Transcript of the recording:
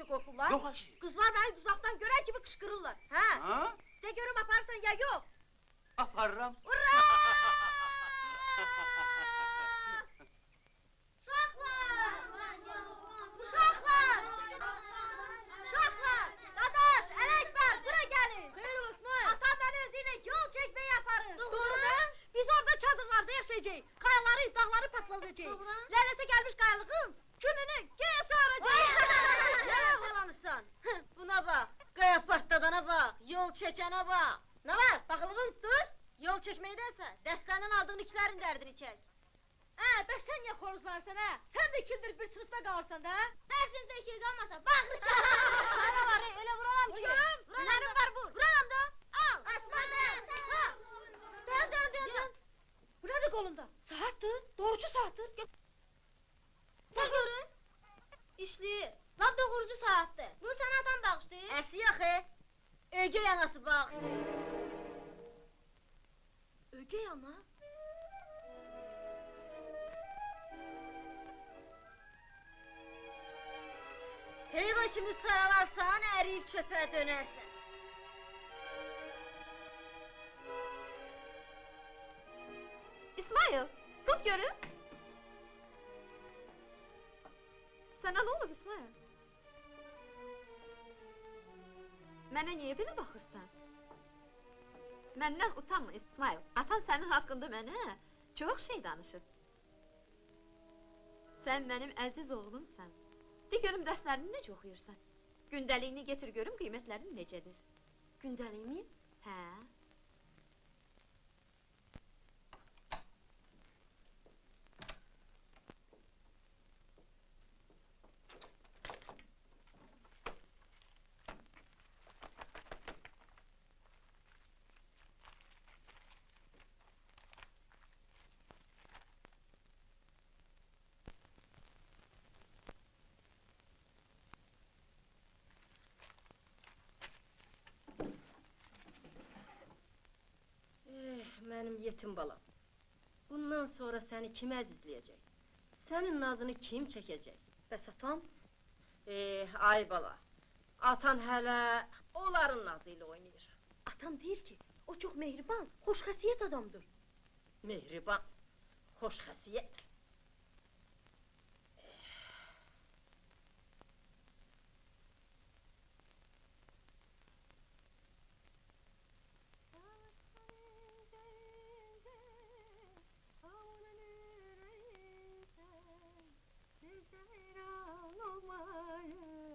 necə qorxurlar? Yox aşı. Qızlar məni uzaqdan görən kimi qışqırırlar. Hə? Ha? De görüm aparırsan ya yox? Aparıram. Ura! Uşaqlar! Uşaqlar! Uşaqlar! Dadaş, Ələkbər, bura gəlin! Xeyr Osman! Atam məni özü ilə yol çəkməyə aparır. Doğru? Biz orada çadırlarda yaşayacaq. Qayaları, dağları patladacaq. Lənətə gəlmiş qayalığım gününü göyə saracaq. Ne havalanırsan? Buna bak, qaya partladana bak, yol çəkənə bak. Ne var, bakılığın dur. Yol çəkməkdənsə, dəstənin aldığın işlərin dərdini çək. Bəs sən niyə xoruzlarsan, hə? Sən də ikindir bir sınıfda qalırsan da? Dərsimdə iki qalmasa, bağırı çək. Sana var, elə vuraram ki. Vururam. Nərim var, vur. Vuraram da. Al. Asmadı. Dön. Bu nədir qolunda? Saatdır, doğrucu saatdir. Sen görün. İşləyir. Lap doğrucu saatdir. Bunu sana atan bağışlayır. Əsi yaxı. Ögey anası bağışlayır. Ögey ana. Heyva kimi saralarsan, əriyib çöpə dönərsən. İsmail, tut görüm. Sana ne olub İsmail? Mənə niyə belə baxırsan? Məndən utanma İsmail, atan sənin haqqında mənə çox şey danışıb. Sən mənim əziz oğlumsan. De görüm dərslərini necə oxuyursan? Gündəliyini getir görüm qiymətlərin necədir? Gündəliyimi? Hə? Mənim yetim balam. Bundan sonra səni kim əzizləyəcək? Sənin nazını kim çəkəcək? Bəs atam? Ay bala, atan hələ onların nazı ilə oynayır. Atam deyir ki, o çox mehriban, xoş xəsiyyət adamdır. Mehriban, xoş xəsiyyət.